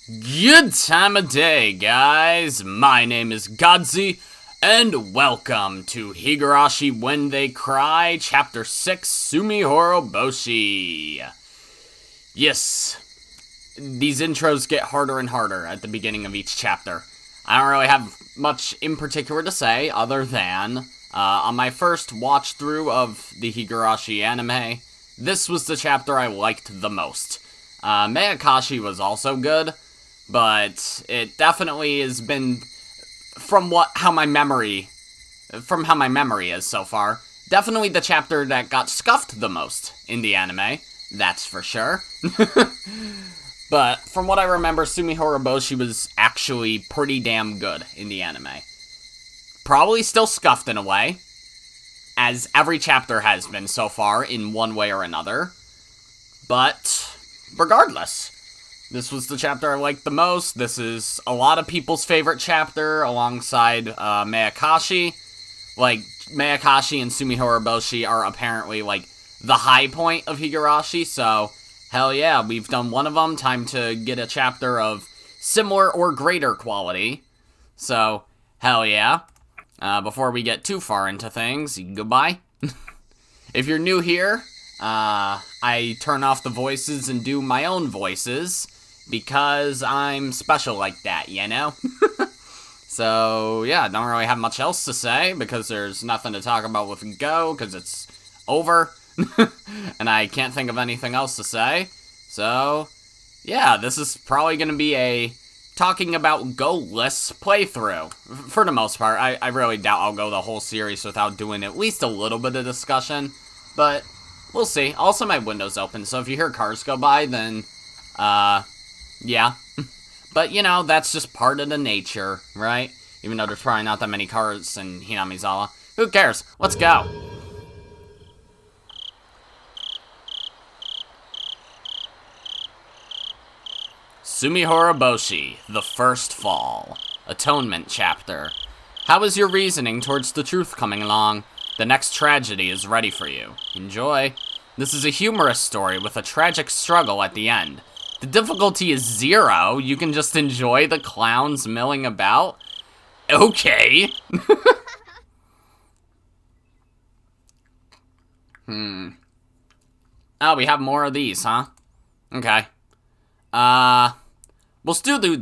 Good time of day, guys. My name is Godzi, and welcome to Higurashi When They Cry, Ch.6 Tsumihoroboshi. Yes, these intros get harder and harder at the beginning of each chapter. I don't really have much in particular to say, other than, on my first watch through of the Higurashi anime, this was the chapter I liked the most. Mayakashi was also good, but it definitely has been, from how my memory is so far, definitely the chapter that got scuffed the most in the anime, that's for sure. But from what I remember, Tsumihoroboshi was actually pretty damn good in the anime. Probably still scuffed in a way, as every chapter has been so far in one way or another, but regardless, this was the chapter I liked the most. This is a lot of people's favorite chapter, alongside Mayakashi. Like, Mayakashi and Tsumihoroboshi are apparently, like, the high point of Higurashi, so hell yeah, we've done one of them. Time to get a chapter of similar or greater quality. So, hell yeah. Before we get too far into things, goodbye. If you're new here, I turn off the voices and do my own voices, because I'm special like that, you know? So, yeah, I don't really have much else to say, because there's nothing to talk about with Go, because it's over, and I can't think of anything else to say. So, yeah, this is probably going to be a talking about Go-less playthrough, for the most part. I really doubt I'll go the whole series without doing at least a little bit of discussion, but we'll see. Also, my window's open, so if you hear cars go by, then, yeah. But, you know, that's just part of the nature, right? Even though there's probably not that many cars in Hinamizawa. Who cares? Let's go. Tsumihoroboshi, The First Fall. Atonement Chapter. How is your reasoning towards the truth coming along? The next tragedy is ready for you. Enjoy. This is a humorous story with a tragic struggle at the end. The difficulty is 0. You can just enjoy the clowns milling about. Okay. Oh, we have more of these, huh? Okay. We'll still do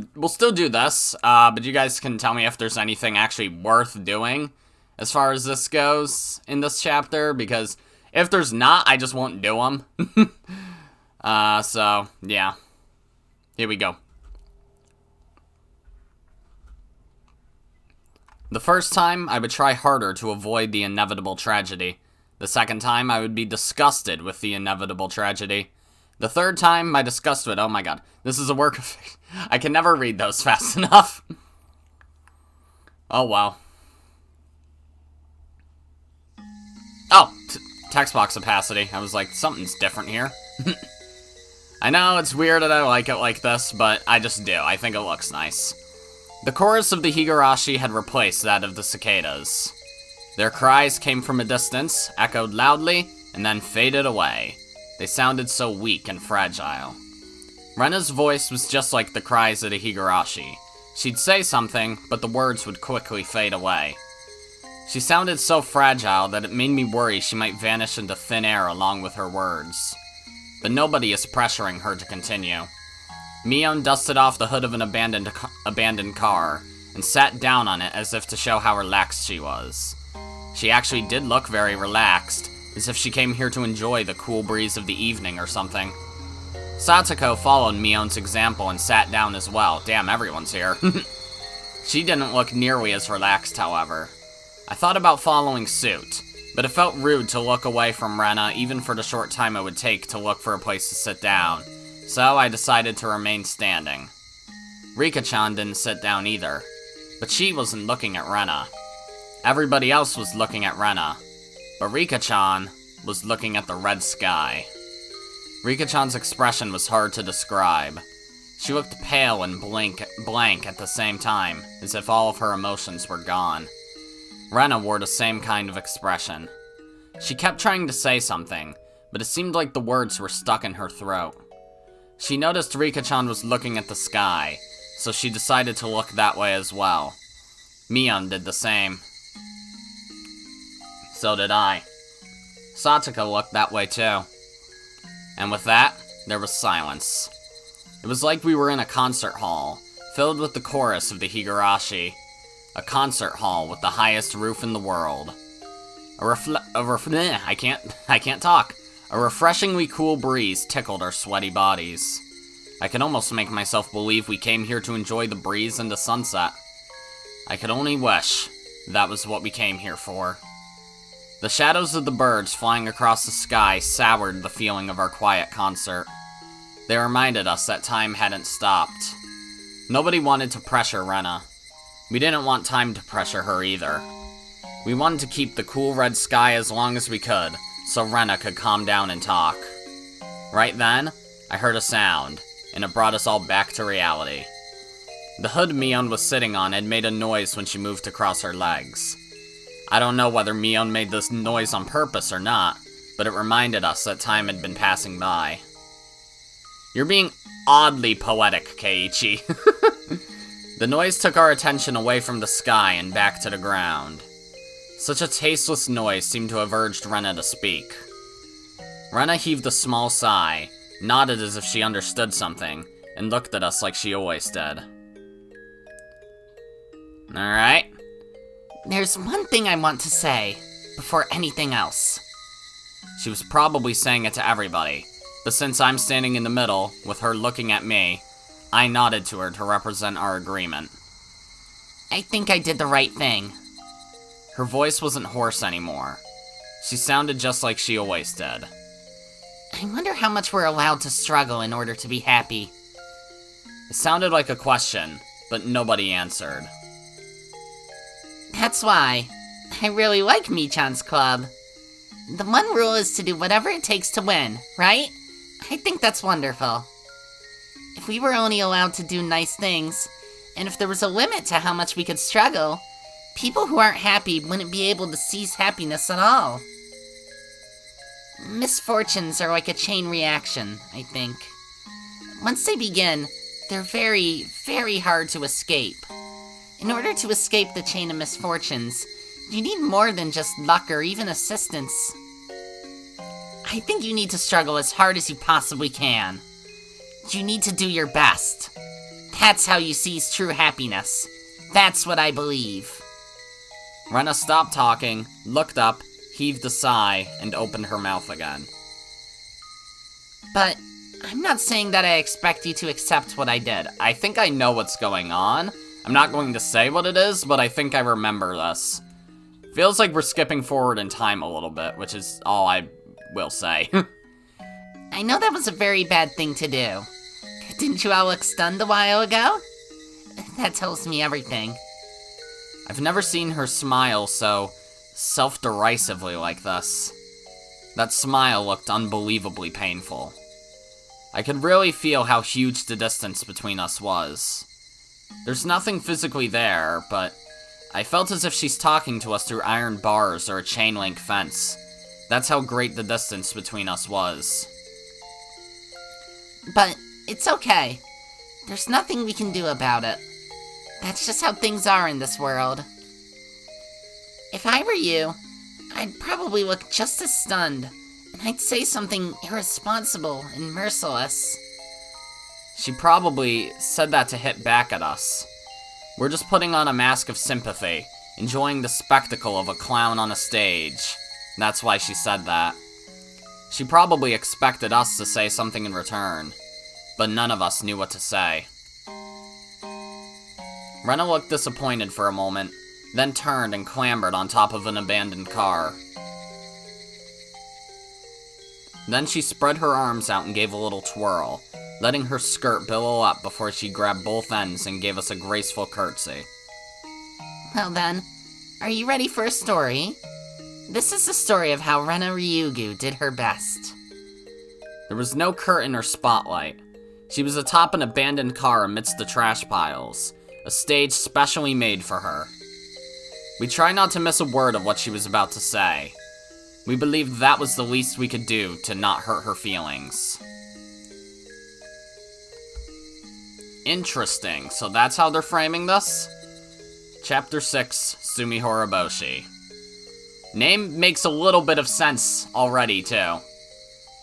this, but you guys can tell me if there's anything actually worth doing as far as this goes in this chapter, because if there's not, I just won't do them. So, yeah. Here we go. The first time, I would try harder to avoid the inevitable tragedy. The second time, I would be disgusted with the inevitable tragedy. The third time, my disgust would... Oh my god. This is a work of... I can never read those fast enough. Oh, wow. Oh, text box opacity. I was like, something's different here. I know it's weird that I like it like this, but I just do. I think it looks nice. The chorus of the Higurashi had replaced that of the cicadas. Their cries came from a distance, echoed loudly, and then faded away. They sounded so weak and fragile. Rena's voice was just like the cries of the Higurashi. She'd say something, but the words would quickly fade away. She sounded so fragile that it made me worry she might vanish into thin air along with her words. But nobody is pressuring her to continue. Mion dusted off the hood of an abandoned car and sat down on it as if to show how relaxed she was. She actually did look very relaxed, as if she came here to enjoy the cool breeze of the evening or something. Satoko followed Mion's example and sat down as well. Damn, everyone's here. She didn't look nearly as relaxed, however. I thought about following suit, but it felt rude to look away from Rena even for the short time it would take to look for a place to sit down, so I decided to remain standing. Rika-chan didn't sit down either, but she wasn't looking at Rena. Everybody else was looking at Rena, but Rika-chan was looking at the red sky. Rika-chan's expression was hard to describe. She looked pale and blank at the same time, as if all of her emotions were gone. Rena wore the same kind of expression. She kept trying to say something, but it seemed like the words were stuck in her throat. She noticed Rika-chan was looking at the sky, so she decided to look that way as well. Mion did the same. So did I. Sataka looked that way too. And with that, there was silence. It was like we were in a concert hall, filled with the chorus of the Higurashi. A concert hall with the highest roof in the world. I can't talk. A refreshingly cool breeze tickled our sweaty bodies. I could almost make myself believe we came here to enjoy the breeze into sunset. I could only wish that was what we came here for. The shadows of the birds flying across the sky soured the feeling of our quiet concert. They reminded us that time hadn't stopped. Nobody wanted to pressure Rena. We didn't want time to pressure her either. We wanted to keep the cool red sky as long as we could, so Rena could calm down and talk. Right then, I heard a sound, and it brought us all back to reality. The hood Mion was sitting on had made a noise when she moved to cross her legs. I don't know whether Mion made this noise on purpose or not, but it reminded us that time had been passing by. You're being oddly poetic, Keiichi. The noise took our attention away from the sky and back to the ground. Such a tasteless noise seemed to have urged Rena to speak. Rena heaved a small sigh, nodded as if she understood something, and looked at us like she always did. Alright. There's one thing I want to say, before anything else. She was probably saying it to everybody, but since I'm standing in the middle, with her looking at me, I nodded to her to represent our agreement. I think I did the right thing. Her voice wasn't hoarse anymore. She sounded just like she always did. I wonder how much we're allowed to struggle in order to be happy. It sounded like a question, but nobody answered. That's why I really like Mii-chan's club. The one rule is to do whatever it takes to win, right? I think that's wonderful. If we were only allowed to do nice things, and if there was a limit to how much we could struggle, people who aren't happy wouldn't be able to seize happiness at all. Misfortunes are like a chain reaction, I think. Once they begin, they're very, very hard to escape. In order to escape the chain of misfortunes, you need more than just luck or even assistance. I think you need to struggle as hard as you possibly can. You need to do your best. That's how you seize true happiness. That's what I believe. Rena stopped talking, looked up, heaved a sigh, and opened her mouth again. But I'm not saying that I expect you to accept what I did. I think I know what's going on. I'm not going to say what it is, but I think I remember this. Feels like we're skipping forward in time a little bit, which is all I will say. I know that was a very bad thing to do. Didn't you all look stunned a while ago? That tells me everything. I've never seen her smile so self-derisively like this. That smile looked unbelievably painful. I could really feel how huge the distance between us was. There's nothing physically there, but I felt as if she's talking to us through iron bars or a chain-link fence. That's how great the distance between us was. But it's okay. There's nothing we can do about it. That's just how things are in this world. If I were you, I'd probably look just as stunned, and I'd say something irresponsible and merciless. She probably said that to hit back at us. We're just putting on a mask of sympathy, enjoying the spectacle of a clown on a stage. That's why she said that. She probably expected us to say something in return, but none of us knew what to say. Rena looked disappointed for a moment, then turned and clambered on top of an abandoned car. Then she spread her arms out and gave a little twirl, letting her skirt billow up before she grabbed both ends and gave us a graceful curtsy. Well then, are you ready for a story? This is the story of how Rena Ryugu did her best. There was no curtain or spotlight. She was atop an abandoned car amidst the trash piles, a stage specially made for her. We tried not to miss a word of what she was about to say. We believed that was the least we could do to not hurt her feelings. Interesting. So that's how they're framing this? Chapter 6, Tsumihoroboshi. Name makes a little bit of sense already, too.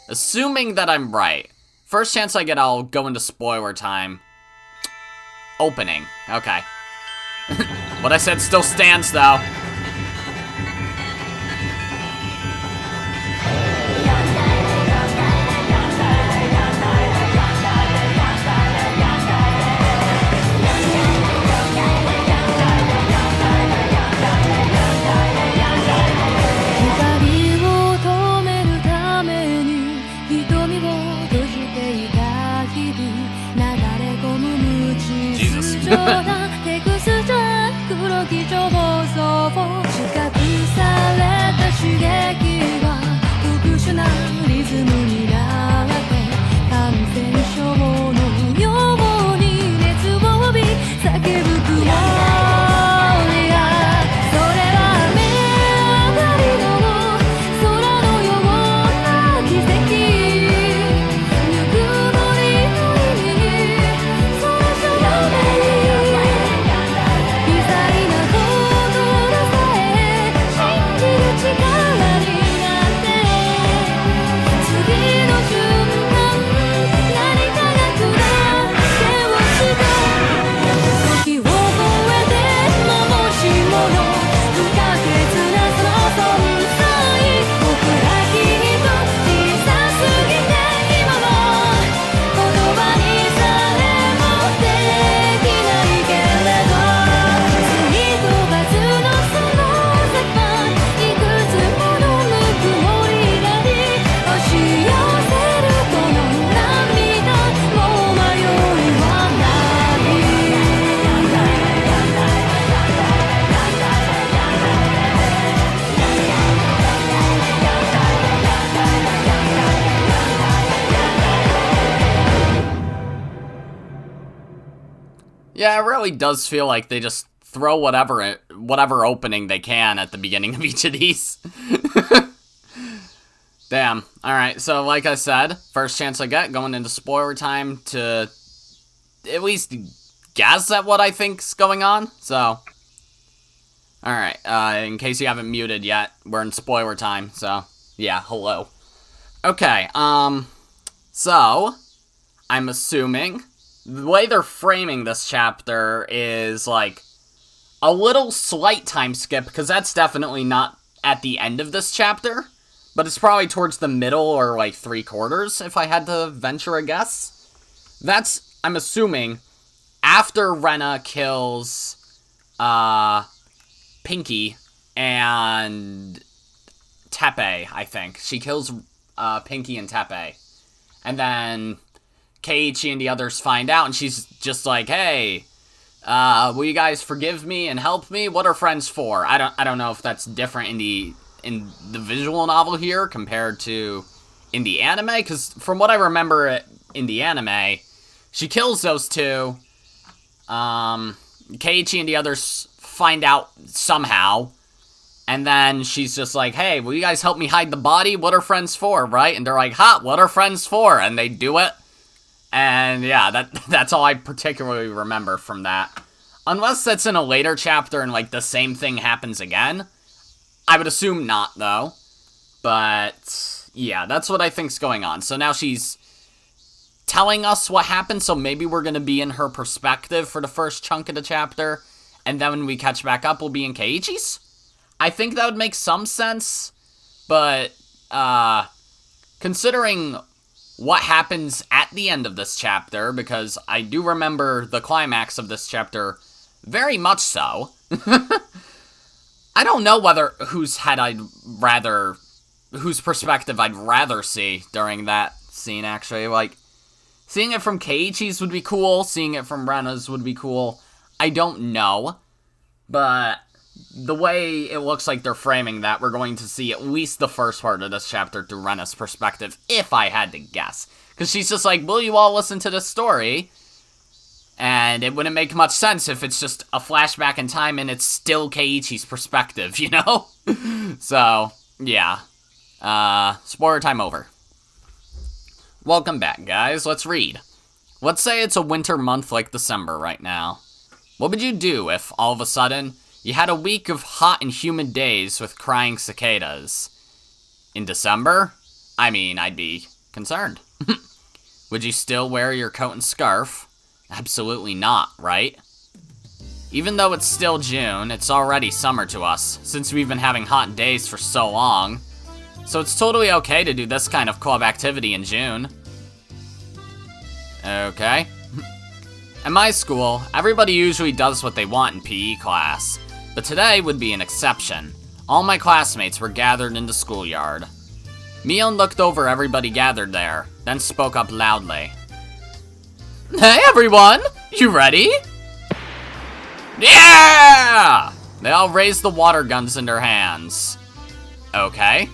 Assuming that I'm right. First chance I get, I'll go into spoiler time. Opening. Okay. What I said still stands, though. Yeah, it really does feel like they just throw whatever opening they can at the beginning of each of these. Damn. Alright, so like I said, first chance I get going into spoiler time to at least guess at what I think's going on. So, alright, in case you haven't muted yet, we're in spoiler time, so yeah, hello. Okay, so I'm assuming the way they're framing this chapter is, like, a little slight time skip, because that's definitely not at the end of this chapter, but it's probably towards the middle or, like, 3/4, if I had to venture a guess. That's, I'm assuming, after Rena kills, Pinky and Tepe, I think. She kills, Pinky and Tepe. And then Keiichi and the others find out, and she's just like, hey, will you guys forgive me and help me? What are friends for? I don't know if that's different in the visual novel here compared to in the anime, because from what I remember in the anime, she kills those two. Keiichi and the others find out somehow, and then she's just like, hey, will you guys help me hide the body? What are friends for, right? And they're like, ha, what are friends for? And they do it. And yeah, that's all I particularly remember from that. Unless that's in a later chapter and, like, the same thing happens again. I would assume not, though. But yeah, that's what I think's going on. So now she's telling us what happened, so maybe we're going to be in her perspective for the first chunk of the chapter. And then when we catch back up, we'll be in Keiichi's. I think that would make some sense. But, considering what happens at the end of this chapter, because I do remember the climax of this chapter very much so. I don't know whose perspective I'd rather see during that scene, actually. Like, seeing it from Keiichi's would be cool, seeing it from Rena's would be cool. I don't know, but the way it looks like they're framing that, we're going to see at least the first part of this chapter through Rena's perspective, if I had to guess. Because she's just like, will you all listen to this story? And it wouldn't make much sense if it's just a flashback in time and it's still Keiichi's perspective, you know? So, yeah. Spoiler time over. Welcome back, guys. Let's read. let's say it's a winter month like December right now. What would you do if, all of a sudden, you had a week of hot and humid days with crying cicadas? In December? I mean, I'd be concerned. Would you still wear your coat and scarf? Absolutely not, right? Even though it's still June, it's already summer to us, since we've been having hot days for so long. So it's totally okay to do this kind of club activity in June. Okay. At my school, everybody usually does what they want in PE class, but today would be an exception. All my classmates were gathered in the schoolyard. Mion looked over everybody gathered there, then spoke up loudly. Hey everyone! You ready? Yeah! They all raised the water guns in their hands. Okay.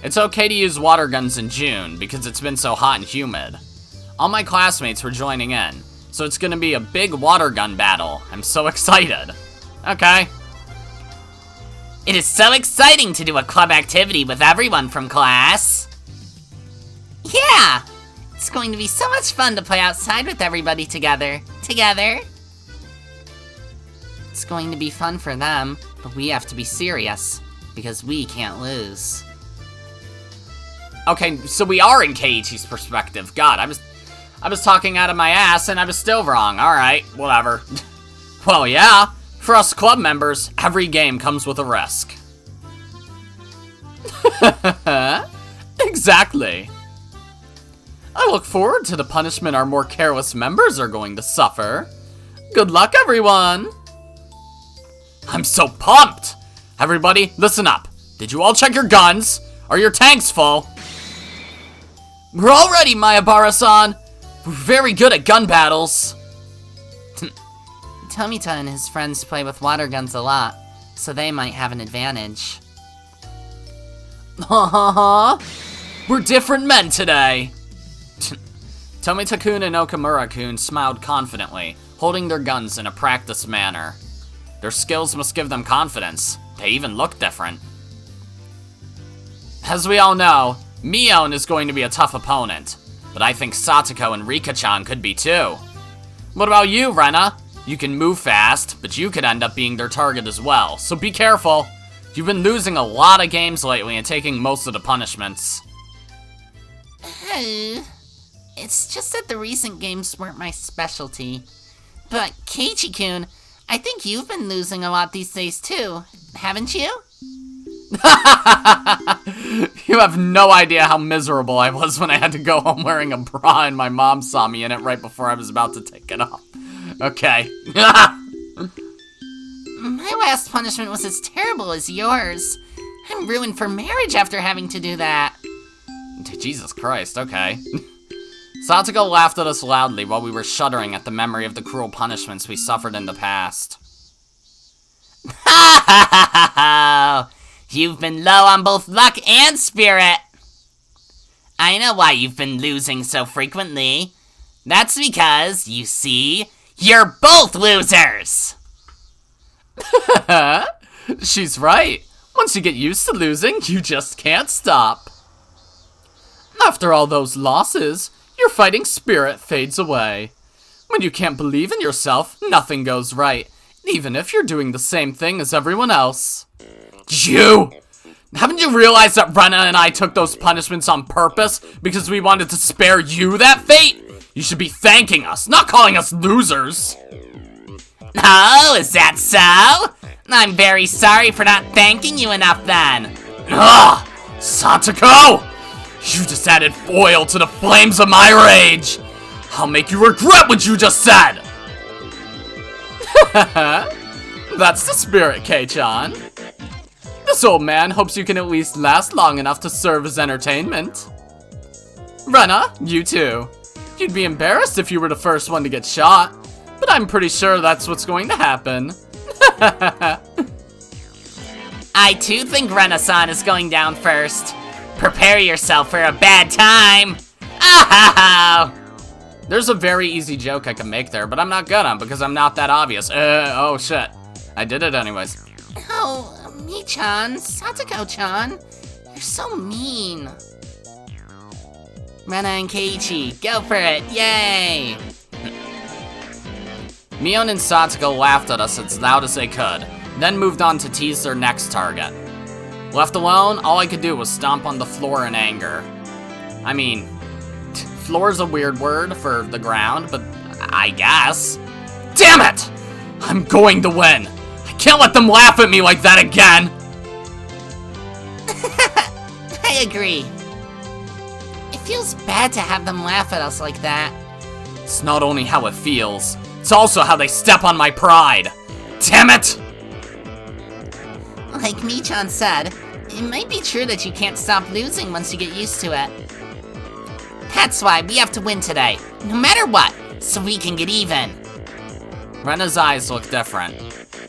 It's okay to use water guns in June because it's been so hot and humid. All my classmates were joining in, so it's gonna be a big water gun battle. I'm so excited. Okay. It is so exciting to do a club activity with everyone from class. Yeah! It's going to be so much fun to play outside with everybody together. It's going to be fun for them, but we have to be serious, because we can't lose. Okay, so we are in Keiichi's perspective. God, I was talking out of my ass and I was still wrong. Alright, whatever. Well, yeah. For us club members, every game comes with a risk. Exactly. I look forward to the punishment our more careless members are going to suffer. Good luck, everyone! I'm so pumped! Everybody, listen up. Did you all check your guns? Are your tanks full? We're all ready, Mayabara-san. We're very good at gun battles. Tomita and his friends play with water guns a lot, so they might have an advantage. We're different men today. Tomita-kun and Okamura-kun smiled confidently, holding their guns in a practiced manner. Their skills must give them confidence. They even look different. As we all know, Mion is going to be a tough opponent, but I think Satoko and Rika-chan could be too. What about you, Rena? You can move fast, but you could end up being their target as well, so be careful. You've been losing a lot of games lately and taking most of the punishments. It's just that the recent games weren't my specialty. But Keiichi-kun, I think you've been losing a lot these days too, haven't you? You have no idea how miserable I was when I had to go home wearing a bra and my mom saw me in it right before I was about to take it off. Okay. My last punishment was as terrible as yours. I'm ruined for marriage after having to do that. Jesus Christ, okay. Satoko laughed at us loudly while we were shuddering at the memory of the cruel punishments we suffered in the past. Ha ha ha ha! You've been low on both luck and spirit. I know why you've been losing so frequently. That's because, you see, you're both losers! She's right. Once you get used to losing, you just can't stop. After all those losses, your fighting spirit fades away. When you can't believe in yourself, nothing goes right, even if you're doing the same thing as everyone else. You! Haven't you realized that Rena and I took those punishments on purpose because we wanted to spare you that fate? You should be thanking us, not calling us losers. Oh, is that so? I'm very sorry for not thanking you enough then. Ugh! Satoko! You just added oil to the flames of my rage! I'll make you regret what you just said! That's the spirit, Kei-chan. This old man hopes you can at least last long enough to serve as entertainment. Rena, you too. You'd be embarrassed if you were the first one to get shot, but I'm pretty sure that's what's going to happen. I too think Rena-san is going down first. Prepare yourself for a bad time. Ah! There's a very easy joke I can make there, but I'm not gonna because I'm not that obvious. Oh shit. I did it anyways. Oh, Mi-chan, Satoko-chan, you're so mean. Rena and Keiichi, go for it, yay! Mion and Satsuko laughed at us as loud as they could, then moved on to tease their next target. Left alone, all I could do was stomp on the floor in anger. I mean, floor's a weird word for the ground, but I guess. Damn it! I'm going to win! I can't let them laugh at me like that again! I agree. It feels bad to have them laugh at us like that. It's not only how it feels, it's also how they step on my pride. Damn it! Like Michan said, it might be true that you can't stop losing once you get used to it. That's why we have to win today, no matter what, so we can get even. Rena's eyes look different.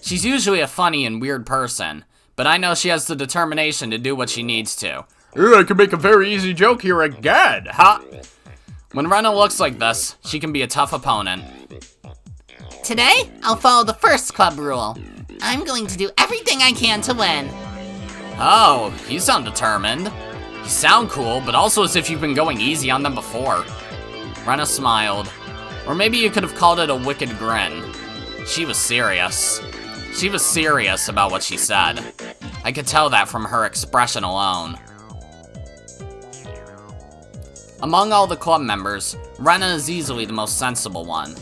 She's usually a funny and weird person, but I know she has the determination to do what she needs to. I can make a very easy joke here again, huh? When Rena looks like this, she can be a tough opponent. Today, I'll follow the first club rule. I'm going to do everything I can to win. Oh, you sound determined. You sound cool, but also as if you've been going easy on them before. Rena smiled. Or maybe you could have called it a wicked grin. She was serious. She was serious about what she said. I could tell that from her expression alone. Among all the club members, Rena is easily the most sensible one.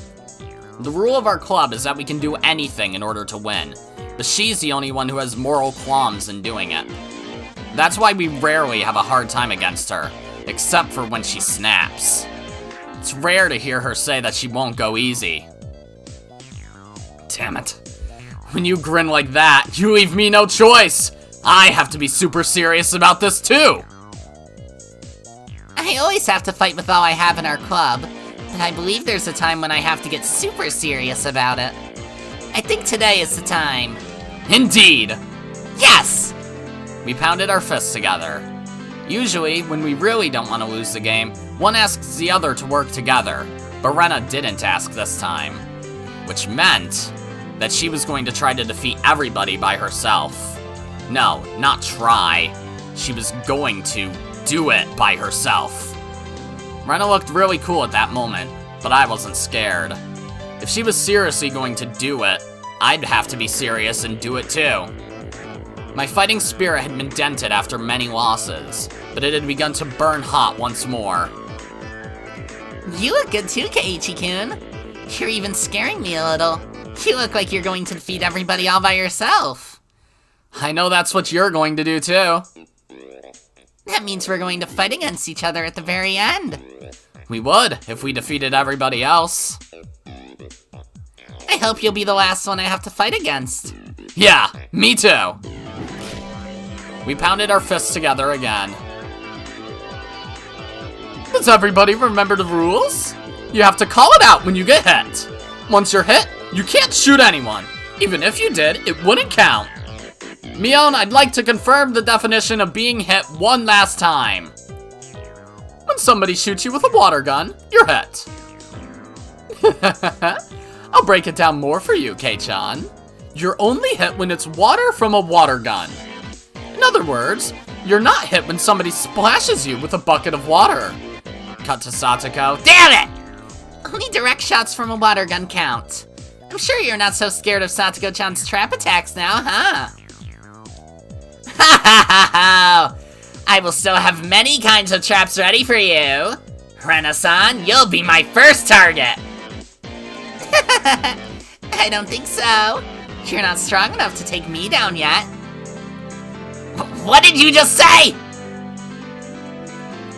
The rule of our club is that we can do anything in order to win, but she's the only one who has moral qualms in doing it. That's why we rarely have a hard time against her, except for when she snaps. It's rare to hear her say that she won't go easy. Damn it. When you grin like that, you leave me no choice. I have to be super serious about this too. I always have to fight with all I have in our club, but I believe there's a time when I have to get super serious about it. I think today is the time. Indeed! Yes! We pounded our fists together. Usually, when we really don't want to lose the game, one asks the other to work together, but Rena didn't ask this time. Which meant that she was going to try to defeat everybody by herself. No, not try. She was going to do it by herself. Rena looked really cool at that moment, but I wasn't scared. If she was seriously going to do it, I'd have to be serious and do it too. My fighting spirit had been dented after many losses, but it had begun to burn hot once more. You look good too, Keiichi-kun. You're even scaring me a little. You look like you're going to defeat everybody all by yourself. I know that's what you're going to do too. That means we're going to fight against each other at the very end. We would, if we defeated everybody else. I hope you'll be the last one I have to fight against. Yeah, me too. We pounded our fists together again. Does everybody remember the rules? You have to call it out when you get hit. Once you're hit, you can't shoot anyone. Even if you did, it wouldn't count. Mion, I'd like to confirm the definition of being hit one last time. When somebody shoots you with a water gun, you're hit. I'll break it down more for you, Kei-chan. You're only hit when it's water from a water gun. In other words, you're not hit when somebody splashes you with a bucket of water. Cut to Satsuko. Damn it! Only direct shots from a water gun count. I'm sure you're not so scared of Satsuko-chan's trap attacks now, huh? Ha ha ha ha! I will still have many kinds of traps ready for you. Rena-san, you'll be my first target. I don't think so. You're not strong enough to take me down yet. What did you just say?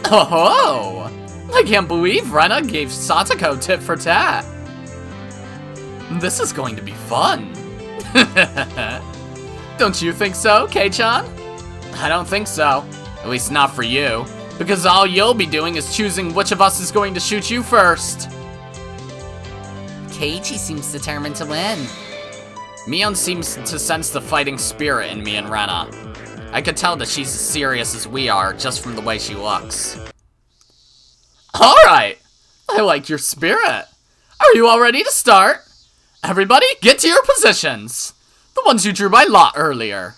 Oh, I can't believe Rena gave Satsuko tit for tat. This is going to be fun. Don't you think so, Kei-chan? I don't think so. At least not for you. Because all you'll be doing is choosing which of us is going to shoot you first. Keiichi seems determined to win. Mion seems to sense the fighting spirit in me and Rena. I could tell that she's as serious as we are just from the way she looks. Alright! I like your spirit. Are you all ready to start? Everybody, get to your positions. The ones you drew by lot earlier.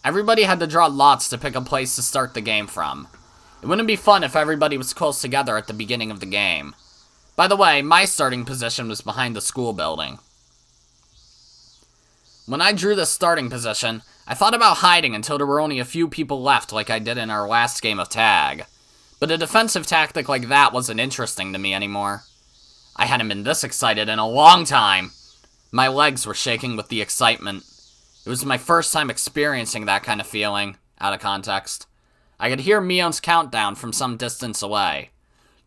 Everybody had to draw lots to pick a place to start the game from. It wouldn't be fun if everybody was close together at the beginning of the game. By the way, my starting position was behind the school building. When I drew this starting position, I thought about hiding until there were only a few people left like I did in our last game of tag. But a defensive tactic like that wasn't interesting to me anymore. I hadn't been this excited in a long time. My legs were shaking with the excitement. It was my first time experiencing that kind of feeling, out of context. I could hear Mion's countdown from some distance away.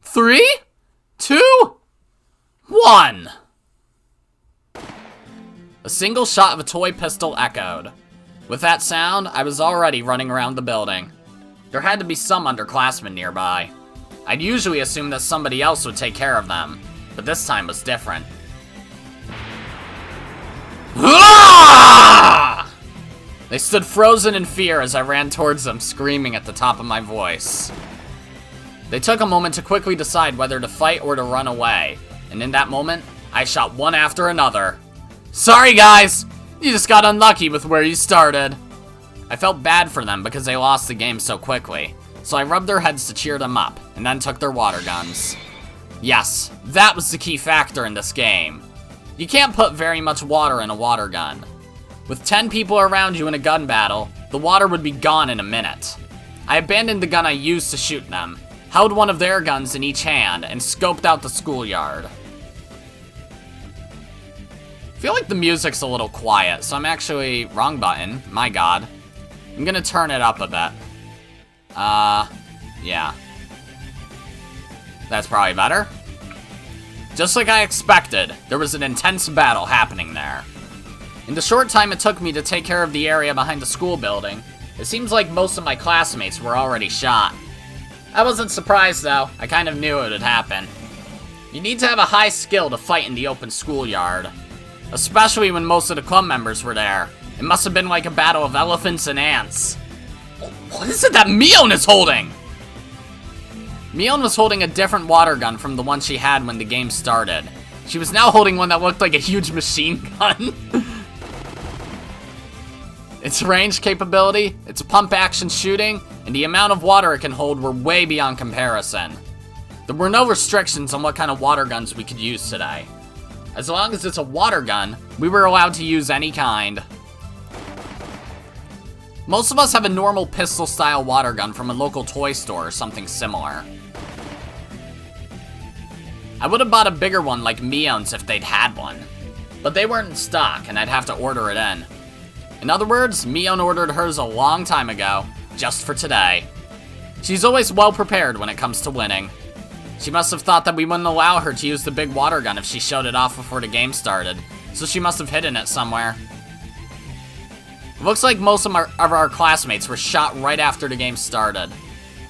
3, 2, 1. A single shot of a toy pistol echoed. With that sound, I was already running around the building. There had to be some underclassmen nearby. I'd usually assume that somebody else would take care of them, but this time was different. They stood frozen in fear as I ran towards them, screaming at the top of my voice. They took a moment to quickly decide whether to fight or to run away, and in that moment, I shot one after another. Sorry guys, you just got unlucky with where you started. I felt bad for them because they lost the game so quickly, so I rubbed their heads to cheer them up, and then took their water guns. Yes, that was the key factor in this game. You can't put very much water in a water gun. With 10 people around you in a gun battle, the water would be gone in a minute. I abandoned the gun I used to shoot them, held one of their guns in each hand, and scoped out the schoolyard. I feel like the music's a little quiet, so I'm actually... wrong button. My god. I'm gonna turn it up a bit. Yeah. That's probably better. Just like I expected, there was an intense battle happening there. In the short time it took me to take care of the area behind the school building, it seems like most of my classmates were already shot. I wasn't surprised though, I kind of knew it would happen. You need to have a high skill to fight in the open schoolyard. Especially when most of the club members were there. It must have been like a battle of elephants and ants. What is it that Mion is holding? Mion was holding a different water gun from the one she had when the game started. She was now holding one that looked like a huge machine gun. Its range capability, its pump action shooting, and the amount of water it can hold were way beyond comparison. There were no restrictions on what kind of water guns we could use today. As long as it's a water gun, we were allowed to use any kind. Most of us have a normal pistol-style water gun from a local toy store or something similar. I would have bought a bigger one like Mion's if they'd had one. But they weren't in stock, and I'd have to order it in. In other words, Mion ordered hers a long time ago, just for today. She's always well prepared when it comes to winning. She must have thought that we wouldn't allow her to use the big water gun if she showed it off before the game started, so she must have hidden it somewhere. It looks like most of our classmates were shot right after the game started.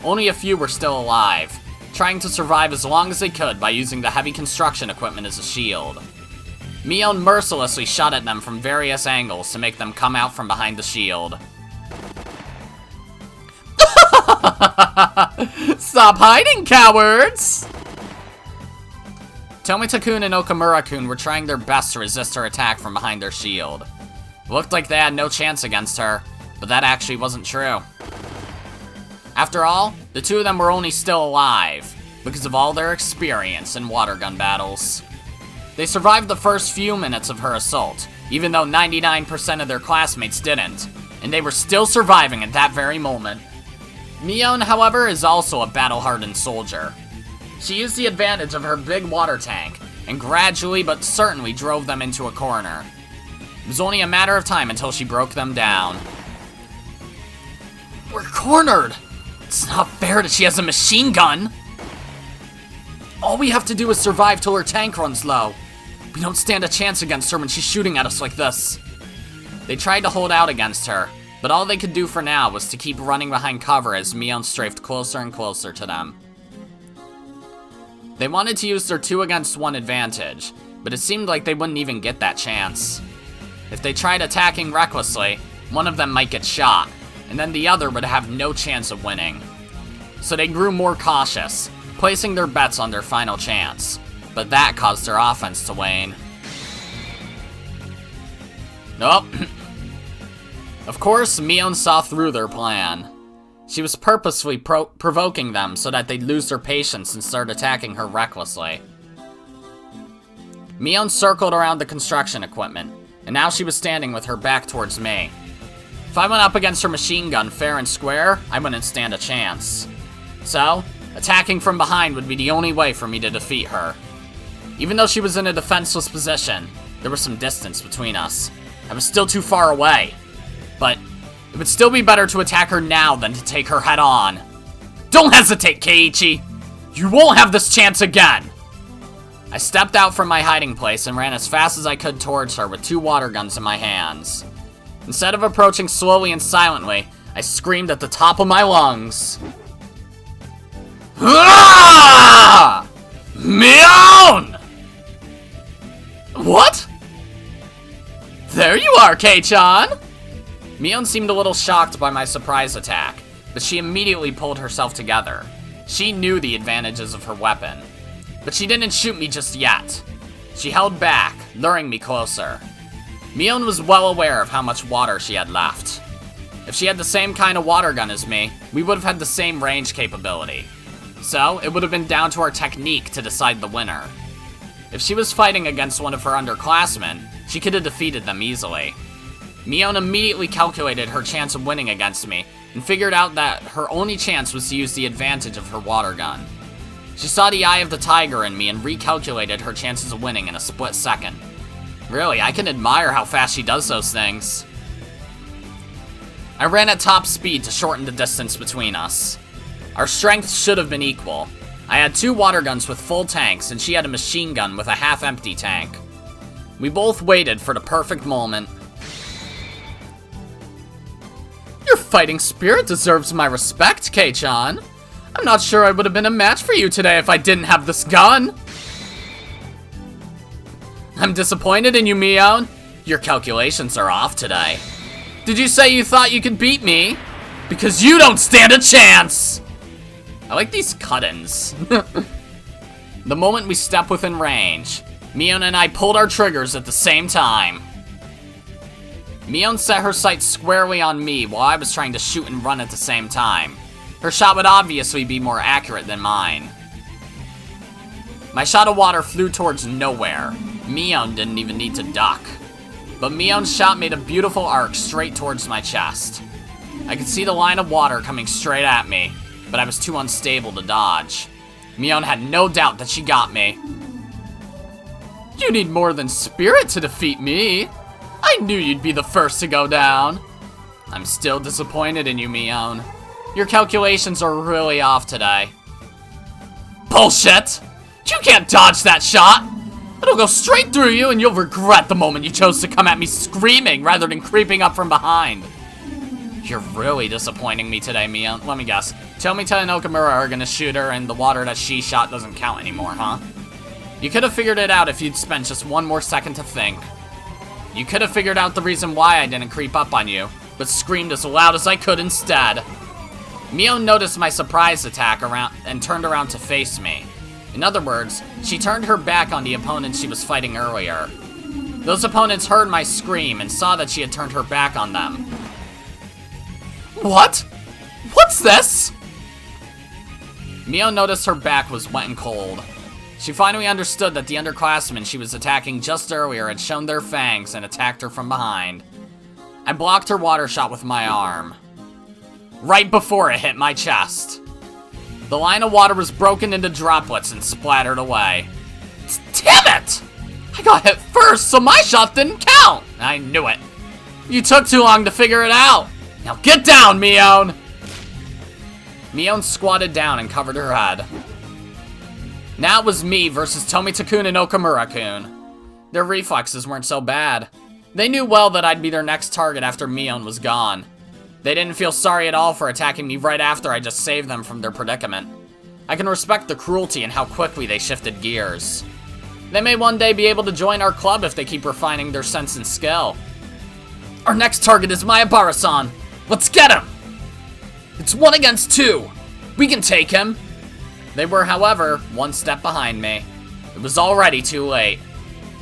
Only a few were still alive, trying to survive as long as they could by using the heavy construction equipment as a shield. Mion mercilessly shot at them from various angles to make them come out from behind the shield. Stop hiding, cowards! Tomita-kun and Okamura-kun were trying their best to resist her attack from behind their shield. It looked like they had no chance against her, but that actually wasn't true. After all, the two of them were only still alive, because of all their experience in water gun battles. They survived the first few minutes of her assault, even though 99% of their classmates didn't, and they were still surviving at that very moment. Mion, however, is also a battle-hardened soldier. She used the advantage of her big water tank, and gradually but certainly drove them into a corner. It was only a matter of time until she broke them down. We're cornered! It's not fair that she has a machine gun! All we have to do is survive till her tank runs low. We don't stand a chance against her when she's shooting at us like this. They tried to hold out against her, but all they could do for now was to keep running behind cover as Mion strafed closer and closer to them. They wanted to use their 2-against-1 advantage, but it seemed like they wouldn't even get that chance. If they tried attacking recklessly, one of them might get shot, and then the other would have no chance of winning. So they grew more cautious, placing their bets on their final chance, but that caused their offense to wane. Nope. Of course, Mion saw through their plan. She was purposefully provoking them so that they'd lose their patience and start attacking her recklessly. Mion circled around the construction equipment, and now she was standing with her back towards me. If I went up against her machine gun fair and square, I wouldn't stand a chance. So, attacking from behind would be the only way for me to defeat her. Even though she was in a defenseless position, there was some distance between us. I was still too far away. But it would still be better to attack her now than to take her head on. Don't hesitate, Keiichi! You won't have this chance again! I stepped out from my hiding place and ran as fast as I could towards her with 2 water guns in my hands. Instead of approaching slowly and silently, I screamed at the top of my lungs. Ah! Mion! What? There you are, Kei-chan! Mion seemed a little shocked by my surprise attack, but she immediately pulled herself together. She knew the advantages of her weapon, but she didn't shoot me just yet. She held back, luring me closer. Mion was well aware of how much water she had left. If she had the same kind of water gun as me, we would have had the same range capability. So, it would have been down to our technique to decide the winner. If she was fighting against one of her underclassmen, she could have defeated them easily. Mion immediately calculated her chance of winning against me, and figured out that her only chance was to use the advantage of her water gun. She saw the eye of the tiger in me and recalculated her chances of winning in a split second. Really, I can admire how fast she does those things. I ran at top speed to shorten the distance between us. Our strengths should have been equal. I had 2 water guns with full tanks, and she had a machine gun with a half-empty tank. We both waited for the perfect moment. Your fighting spirit deserves my respect, Kei-chan. I'm not sure I would have been a match for you today if I didn't have this gun. I'm disappointed in you, Mion. Your calculations are off today. Did you say you thought you could beat me? Because you don't stand a chance! I like these cut-ins. The moment we step within range, Mion and I pulled our triggers at the same time. Mion set her sights squarely on me while I was trying to shoot and run at the same time. Her shot would obviously be more accurate than mine. My shot of water flew towards nowhere. Mion didn't even need to duck. But Mion's shot made a beautiful arc straight towards my chest. I could see the line of water coming straight at me, but I was too unstable to dodge. Mion had no doubt that she got me. You need more than spirit to defeat me. I knew you'd be the first to go down. I'm still disappointed in you, Mion. Your calculations are really off today. Bullshit! You can't dodge that shot! It'll go straight through you and you'll regret the moment you chose to come at me screaming rather than creeping up from behind. You're really disappointing me today, Mion. Let me guess. Tomita and Okamura are gonna shoot her and the water that she shot doesn't count anymore, huh? You could have figured it out if you'd spent just one more second to think. You could have figured out the reason why I didn't creep up on you, but screamed as loud as I could instead. Mion noticed my surprise attack and turned around to face me. In other words, she turned her back on the opponents she was fighting earlier. Those opponents heard my scream and saw that she had turned her back on them. What? What's this? Mion noticed her back was wet and cold. She finally understood that the underclassmen she was attacking just earlier had shown their fangs and attacked her from behind. I blocked her water shot with my arm, right before it hit my chest. The line of water was broken into droplets and splattered away. Damn it! I got hit first, so my shot didn't count! I knew it. You took too long to figure it out. Now get down, Mion! Mion squatted down and covered her head. Now it was me versus Tomita-kun and Okamura-kun. Their reflexes weren't so bad. They knew well that I'd be their next target after Mion was gone. They didn't feel sorry at all for attacking me right after I just saved them from their predicament. I can respect the cruelty and how quickly they shifted gears. They may one day be able to join our club if they keep refining their sense and skill. Our next target is Mayabara-san. Let's get him! It's 1 against 2. We can take him. They were, however, one step behind me. It was already too late.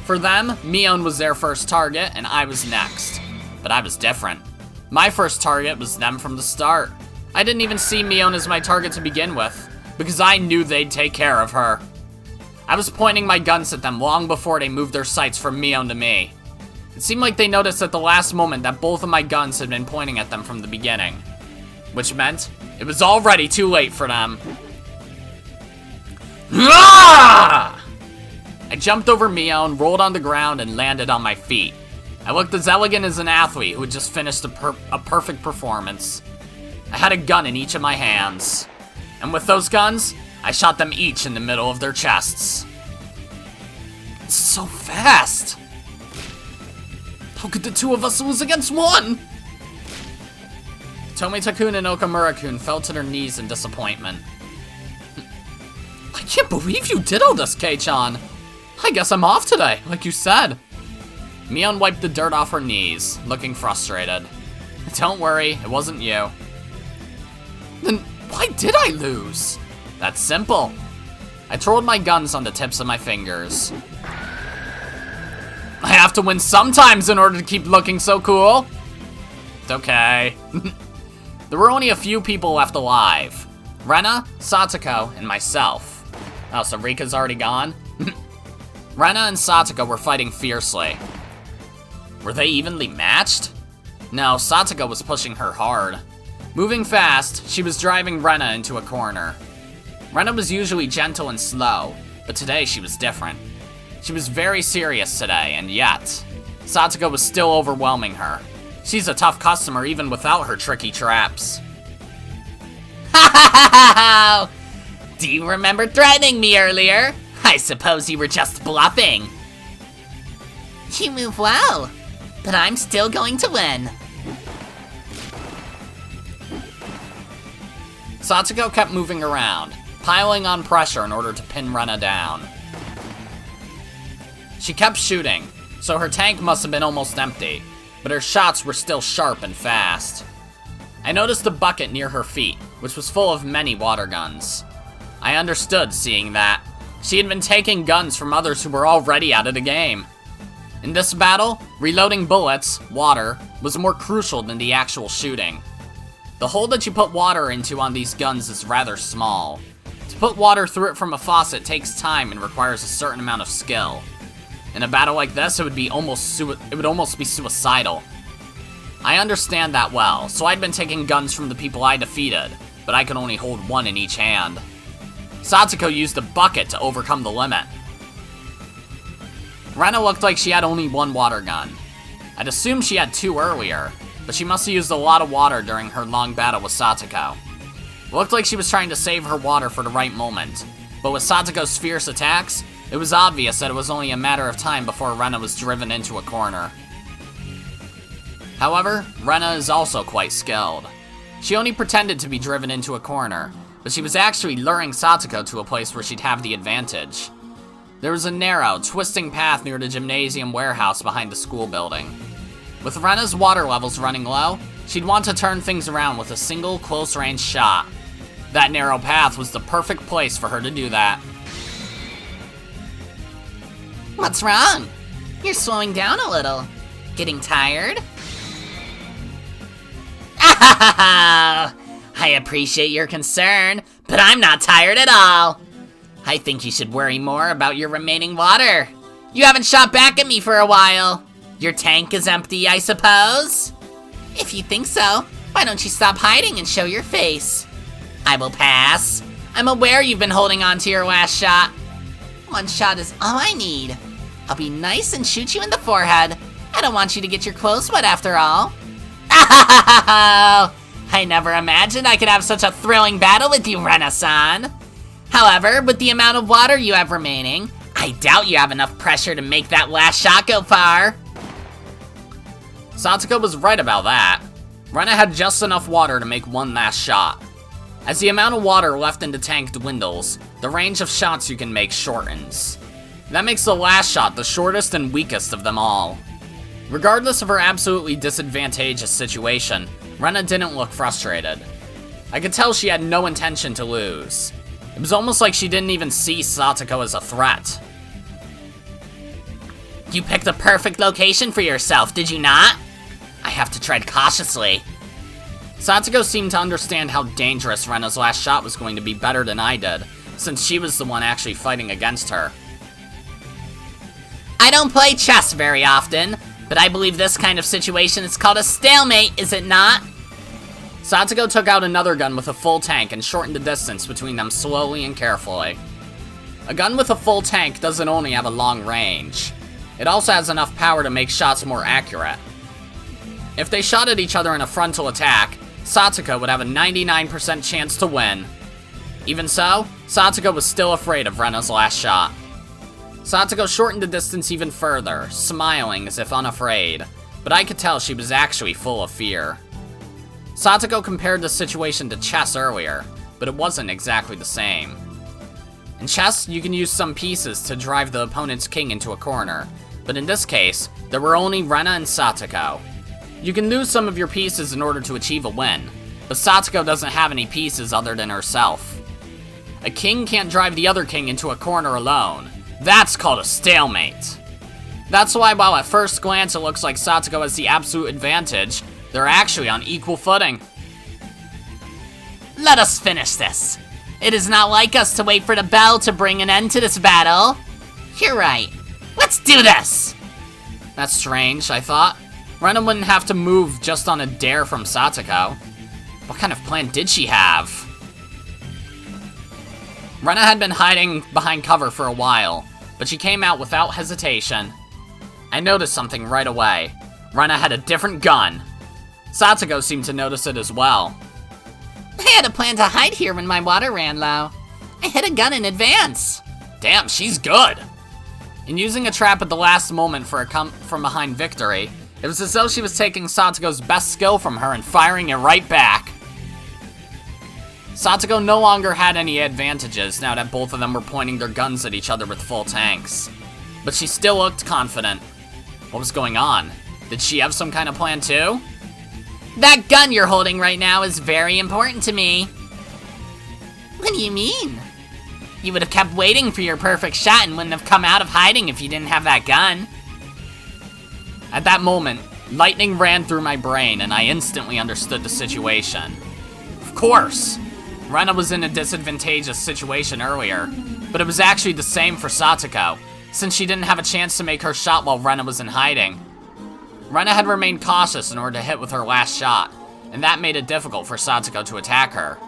For them, Mion was their first target, and I was next. But I was different. My first target was them from the start. I didn't even see Mion as my target to begin with, because I knew they'd take care of her. I was pointing my guns at them long before they moved their sights from Mion to me. It seemed like they noticed at the last moment that both of my guns had been pointing at them from the beginning, which meant it was already too late for them. Ah! I jumped over Mion, rolled on the ground, and landed on my feet. I looked as elegant as an athlete who had just finished a perfect performance. I had a gun in each of my hands, and with those guns, I shot them each in the middle of their chests. It's so fast! How could the two of us lose against one? Tomita-kun and Okamura-kun fell to their knees in disappointment. I can't believe you did all this, Kei-chan. I guess I'm off today, like you said. Mion wiped the dirt off her knees, looking frustrated. Don't worry, it wasn't you. Then why did I lose? That's simple. I twirled my guns on the tips of my fingers. I have to win sometimes in order to keep looking so cool. It's okay. There were only a few people left alive. Rena, Satoko, and myself. Oh, so Rika's already gone? Rena and Satoko were fighting fiercely. Were they evenly matched? No, Satoko was pushing her hard. Moving fast, she was driving Rena into a corner. Rena was usually gentle and slow, but today she was different. She was very serious today, and yet, Satoko was still overwhelming her. She's a tough customer even without her tricky traps. Ha ha ha ha! Do you remember threatening me earlier? I suppose you were just bluffing. You move well, but I'm still going to win. Satoko kept moving around, piling on pressure in order to pin Rena down. She kept shooting, so her tank must have been almost empty, but her shots were still sharp and fast. I noticed the bucket near her feet, which was full of many water guns. I understood seeing that. She had been taking guns from others who were already out of the game. In this battle, reloading bullets, water, was more crucial than the actual shooting. The hole that you put water into on these guns is rather small. To put water through it from a faucet takes time and requires a certain amount of skill. In a battle like this, it would almost be suicidal. I understand that well, so I'd been taking guns from the people I defeated, but I could only hold one in each hand. Satoko used the bucket to overcome the limit. Rena looked like she had only one water gun. I'd assumed she had two earlier, but she must have used a lot of water during her long battle with Satoko. It looked like she was trying to save her water for the right moment, but with Satoko's fierce attacks, it was obvious that it was only a matter of time before Rena was driven into a corner. However, Rena is also quite skilled. She only pretended to be driven into a corner, but she was actually luring Satoko to a place where she'd have the advantage. There was a narrow, twisting path near the gymnasium warehouse behind the school building. With Rena's water levels running low, she'd want to turn things around with a single close-range shot. That narrow path was the perfect place for her to do that. What's wrong? You're slowing down a little. Getting tired? I appreciate your concern, but I'm not tired at all. I think you should worry more about your remaining water. You haven't shot back at me for a while. Your tank is empty, I suppose? If you think so, why don't you stop hiding and show your face? I will pass. I'm aware you've been holding on to your last shot. One shot is all I need. I'll be nice and shoot you in the forehead. I don't want you to get your clothes wet after all. I never imagined I could have such a thrilling battle with you, Rena-san. However, with the amount of water you have remaining, I doubt you have enough pressure to make that last shot go far. Satoko was right about that. Rena had just enough water to make one last shot. As the amount of water left in the tank dwindles, the range of shots you can make shortens. That makes the last shot the shortest and weakest of them all. Regardless of her absolutely disadvantageous situation, Rena didn't look frustrated. I could tell she had no intention to lose. It was almost like she didn't even see Satoko as a threat. You picked the perfect location for yourself, did you not? I have to tread cautiously. Satsuko seemed to understand how dangerous Rena's last shot was going to be better than I did, since she was the one actually fighting against her. I don't play chess very often, but I believe this kind of situation is called a stalemate, is it not? Satsuko took out another gun with a full tank and shortened the distance between them slowly and carefully. A gun with a full tank doesn't only have a long range, it also has enough power to make shots more accurate. If they shot at each other in a frontal attack, Satsuko would have a 99% chance to win. Even so, Satsuko was still afraid of Rena's last shot. Satsuko shortened the distance even further, smiling as if unafraid, but I could tell she was actually full of fear. Satsuko compared the situation to chess earlier, but it wasn't exactly the same. In chess, you can use some pieces to drive the opponent's king into a corner, but in this case, there were only Rena and Satsuko. You can lose some of your pieces in order to achieve a win, but Satsuko doesn't have any pieces other than herself. A king can't drive the other king into a corner alone. That's called a stalemate. That's why while at first glance it looks like Satsuko has the absolute advantage, they're actually on equal footing. Let us finish this. It is not like us to wait for the bell to bring an end to this battle. You're right. Let's do this! That's strange, I thought. Rena wouldn't have to move just on a dare from Satsuko. What kind of plan did she have? Rena had been hiding behind cover for a while, but she came out without hesitation. I noticed something right away. Rena had a different gun. Satsuko seemed to notice it as well. I had a plan to hide here when my water ran low. I hid a gun in advance. Damn, she's good. In using a trap at the last moment for a come-from-behind victory, it was as though she was taking Satsuko's best skill from her and firing it right back. Satsuko no longer had any advantages now that both of them were pointing their guns at each other with full tanks. But she still looked confident. What was going on? Did she have some kind of plan too? That gun you're holding right now is very important to me. What do you mean? You would have kept waiting for your perfect shot and wouldn't have come out of hiding if you didn't have that gun. At that moment, lightning ran through my brain and I instantly understood the situation. Of course! Rena was in a disadvantageous situation earlier, but it was actually the same for Satsuko, since she didn't have a chance to make her shot while Rena was in hiding. Rena had remained cautious in order to hit with her last shot, and that made it difficult for Satsuko to attack her.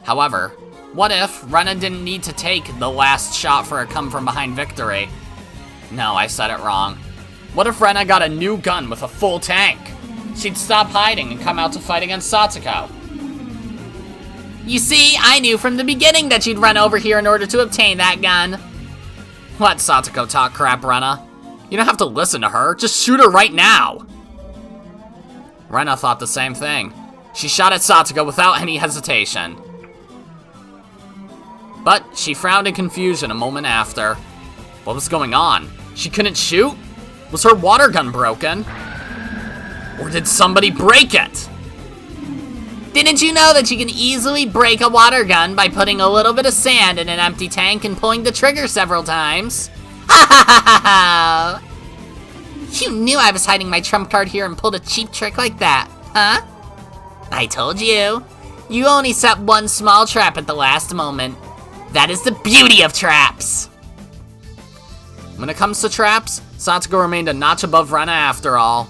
However, what if Rena didn't need to take the last shot for a come-from-behind victory? No, I said it wrong. What if Rena got a new gun with a full tank? She'd stop hiding and come out to fight against Satsuko. You see, I knew from the beginning that you'd run over here in order to obtain that gun. Let Satsuko talk crap, Rena. You don't have to listen to her, just shoot her right now. Rena thought the same thing. She shot at Satsuko without any hesitation. But she frowned in confusion a moment after. What was going on? She couldn't shoot? Was her water gun broken? Or did somebody break it? Didn't you know that you can easily break a water gun by putting a little bit of sand in an empty tank and pulling the trigger several times? Ha ha ha ha ha! You knew I was hiding my trump card here and pulled a cheap trick like that, huh? I told you. You only set one small trap at the last moment. That is the beauty of traps! When it comes to traps, Satsuko remained a notch above Rena after all.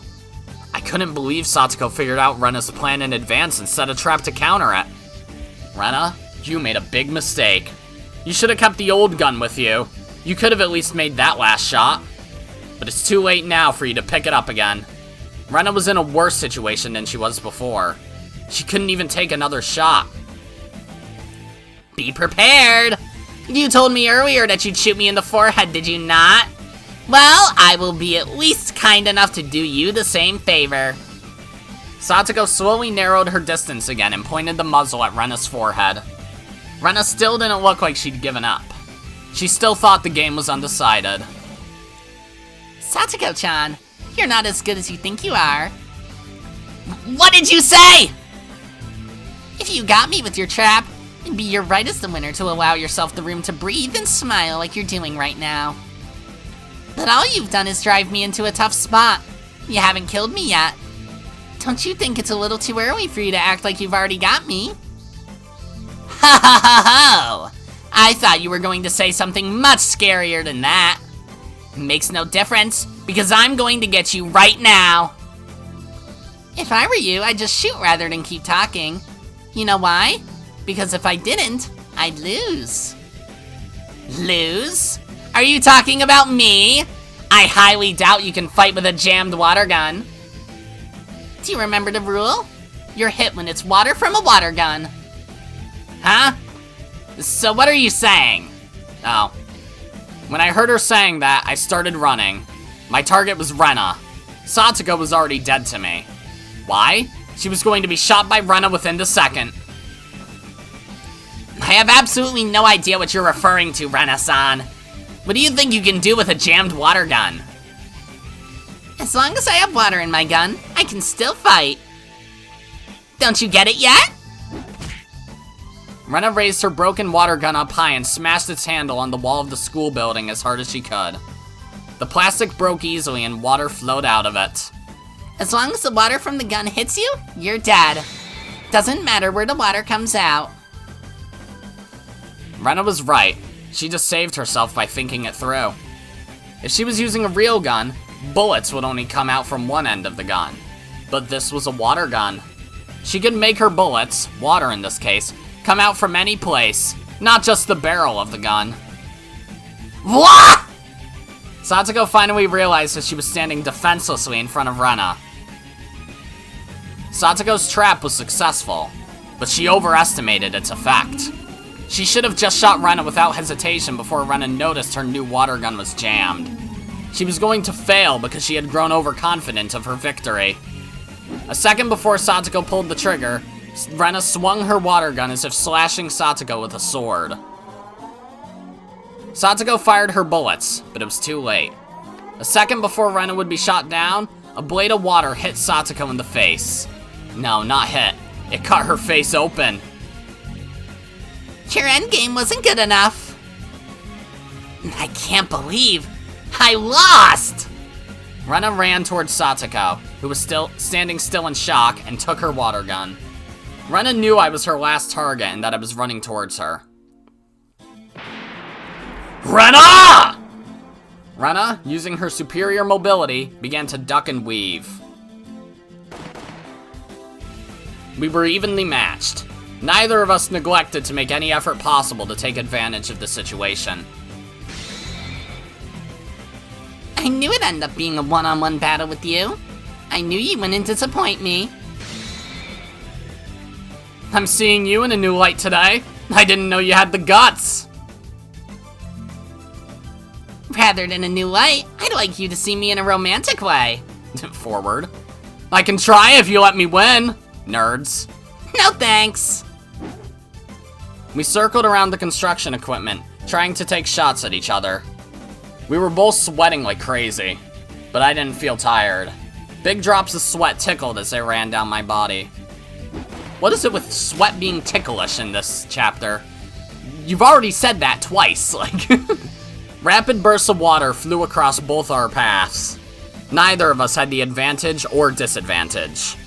I couldn't believe Satsuko figured out Rena's plan in advance and set a trap to counter it. Rena, you made a big mistake. You should have kept the old gun with you. You could have at least made that last shot. But it's too late now for you to pick it up again. Rena was in a worse situation than she was before. She couldn't even take another shot. Be prepared! You told me earlier that you'd shoot me in the forehead, did you not? Well, I will be at least kind enough to do you the same favor. Satsuko slowly narrowed her distance again and pointed the muzzle at Rena's forehead. Rena still didn't look like she'd given up. She still thought the game was undecided. Satsuko-chan, you're not as good as you think you are. What did you say? If you got me with your trap, it'd be your right as the winner to allow yourself the room to breathe and smile like you're doing right now. But all you've done is drive me into a tough spot. You haven't killed me yet. Don't you think it's a little too early for you to act like you've already got me? Ha ha ha ha! I thought you were going to say something much scarier than that. Makes no difference, because I'm going to get you right now. If I were you, I'd just shoot rather than keep talking. You know why? Because if I didn't, I'd lose. Lose? Are you talking about me? I highly doubt you can fight with a jammed water gun. Do you remember the rule? You're hit when it's water from a water gun. Huh? So what are you saying? Oh. When I heard her saying that, I started running. My target was Rena. Satsuko was already dead to me. Why? She was going to be shot by Rena within the second. I have absolutely no idea what you're referring to, Rena-san. What do you think you can do with a jammed water gun? As long as I have water in my gun, I can still fight. Don't you get it yet? Rena raised her broken water gun up high and smashed its handle on the wall of the school building as hard as she could. The plastic broke easily and water flowed out of it. As long as the water from the gun hits you, you're dead. Doesn't matter where the water comes out. Rena was right. She just saved herself by thinking it through. If she was using a real gun, bullets would only come out from one end of the gun. But this was a water gun. She could make her bullets, water in this case, come out from any place, not just the barrel of the gun. What? Satsuko finally realized that she was standing defenselessly in front of Rena. Satsuko's trap was successful, but she overestimated its effect. She should have just shot Rena without hesitation before Rena noticed her new water gun was jammed. She was going to fail because she had grown overconfident of her victory. A second before Satsuko pulled the trigger, Rena swung her water gun as if slashing Satsuko with a sword. Satsuko fired her bullets, but it was too late. A second before Rena would be shot down, a blade of water hit Satsuko in the face. No, not hit. It cut her face open. Your endgame wasn't good enough. I can't believe I lost! Rena ran towards Satsuko, who was still standing still in shock, and took her water gun. Rena knew I was her last target and that I was running towards her. Rena! Rena, using her superior mobility, began to duck and weave. We were evenly matched. Neither of us neglected to make any effort possible to take advantage of the situation. I knew it'd end up being a one-on-one battle with you. I knew you wouldn't disappoint me. I'm seeing you in a new light today. I didn't know you had the guts. Rather than a new light, I'd like you to see me in a romantic way. Forward. I can try if you let me win, nerds. No thanks. We circled around the construction equipment, trying to take shots at each other. We were both sweating like crazy, but I didn't feel tired. Big drops of sweat tickled as they ran down my body. What is it with sweat being ticklish in this chapter? You've already said that twice, like... Rapid bursts of water flew across both our paths. Neither of us had the advantage or disadvantage.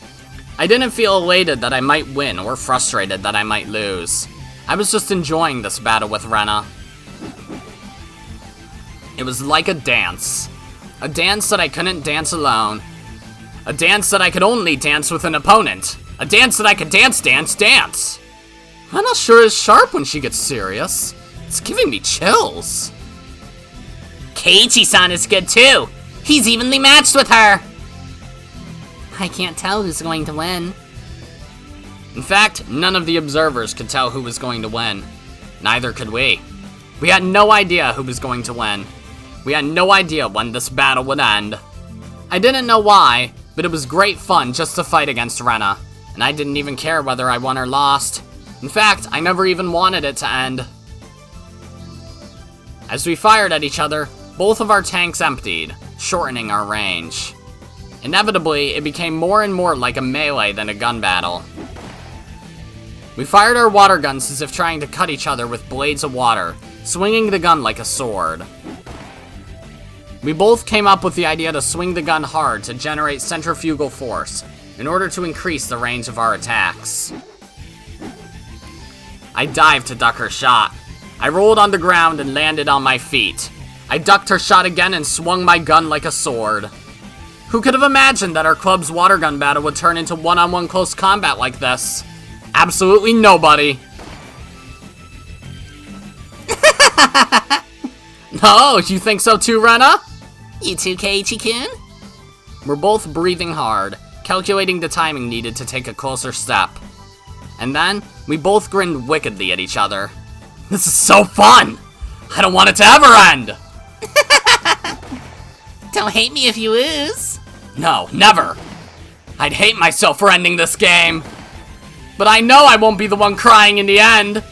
I didn't feel elated that I might win or frustrated that I might lose. I was just enjoying this battle with Rena. It was like a dance. A dance that I couldn't dance alone. A dance that I could only dance with an opponent. A dance that I could dance. Rena sure is sharp when she gets serious. It's giving me chills. Keiichi-san is good too. He's evenly matched with her. I can't tell who's going to win. In fact, none of the observers could tell who was going to win. Neither could we. We had no idea who was going to win. We had no idea when this battle would end. I didn't know why, but it was great fun just to fight against Rena, and I didn't even care whether I won or lost. In fact, I never even wanted it to end. As we fired at each other, both of our tanks emptied, shortening our range. Inevitably, it became more and more like a melee than a gun battle. We fired our water guns as if trying to cut each other with blades of water, swinging the gun like a sword. We both came up with the idea to swing the gun hard to generate centrifugal force, in order to increase the range of our attacks. I dived to duck her shot. I rolled on the ground and landed on my feet. I ducked her shot again and swung my gun like a sword. Who could have imagined that our club's water gun battle would turn into one-on-one close combat like this? Absolutely nobody. Oh, you think so too, Rena? You too, Keiichi-kun? We're both breathing hard, calculating the timing needed to take a closer step. And then, we both grinned wickedly at each other. This is so fun! I don't want it to ever end! Don't hate me if you lose. No, never! I'd hate myself for ending this game. But I know I won't be the one crying in the end.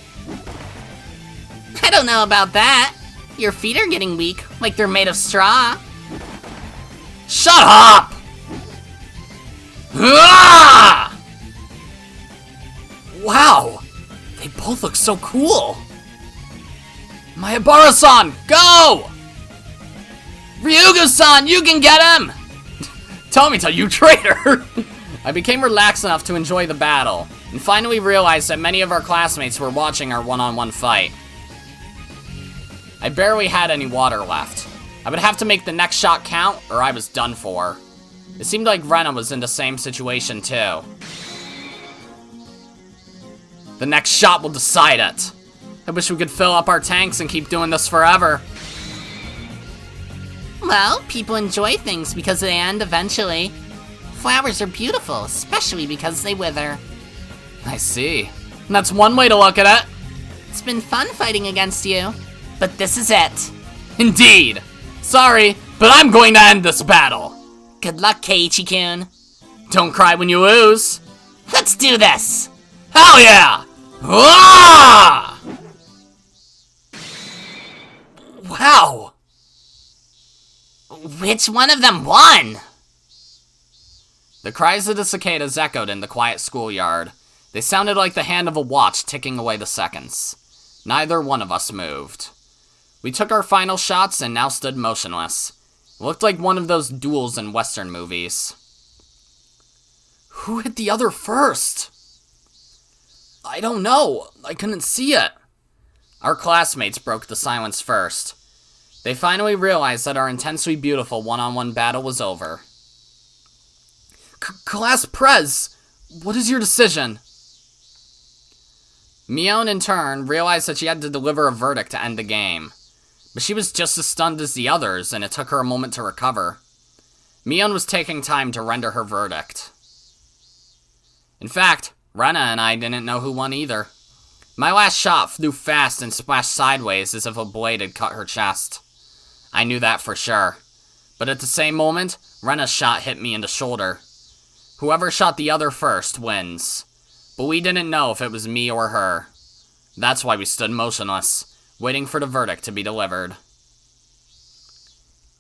I don't know about that. Your feet are getting weak, like they're made of straw. Shut up! Ah! Wow, they both look so cool. Mayabara-san, go! Ryugu-san, you can get him! Tell me to, you traitor! I became relaxed enough to enjoy the battle, and finally realized that many of our classmates were watching our one-on-one fight. I barely had any water left. I would have to make the next shot count, or I was done for. It seemed like Rena was in the same situation too. The next shot will decide it. I wish we could fill up our tanks and keep doing this forever. Well, people enjoy things because they end eventually. Flowers are beautiful, especially because they wither. I see. And that's one way to look at it. It's been fun fighting against you, but this is it. Indeed. Sorry, but I'm going to end this battle. Good luck, Keiichi-kun. Don't cry when you lose. Let's do this! Hell yeah! Ah! Wow. Which one of them won? The cries of the cicadas echoed in the quiet schoolyard. They sounded like the hand of a watch ticking away the seconds. Neither one of us moved. We took our final shots and now stood motionless. It looked like one of those duels in Western movies. Who hit the other first? I don't know. I couldn't see it. Our classmates broke the silence first. They finally realized that our intensely beautiful one-on-one battle was over. Class Prez, what is your decision? Mion, in turn, realized that she had to deliver a verdict to end the game. But she was just as stunned as the others, and it took her a moment to recover. Mion was taking time to render her verdict. In fact, Rena and I didn't know who won either. My last shot flew fast and splashed sideways as if a blade had cut her chest. I knew that for sure. But at the same moment, Rena's shot hit me in the shoulder. Whoever shot the other first wins. But we didn't know if it was me or her. That's why we stood motionless, waiting for the verdict to be delivered.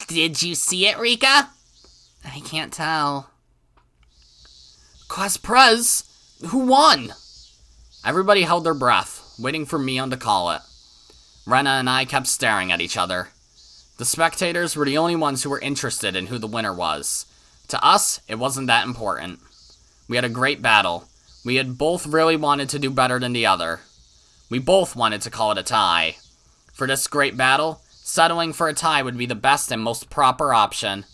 Did you see it, Rika? I can't tell. Class Prez, who won? Everybody held their breath, waiting for Mion to call it. Rena and I kept staring at each other. The spectators were the only ones who were interested in who the winner was. To us, it wasn't that important. We had a great battle. We had both really wanted to do better than the other. We both wanted to call it a tie. For this great battle, settling for a tie would be the best and most proper option.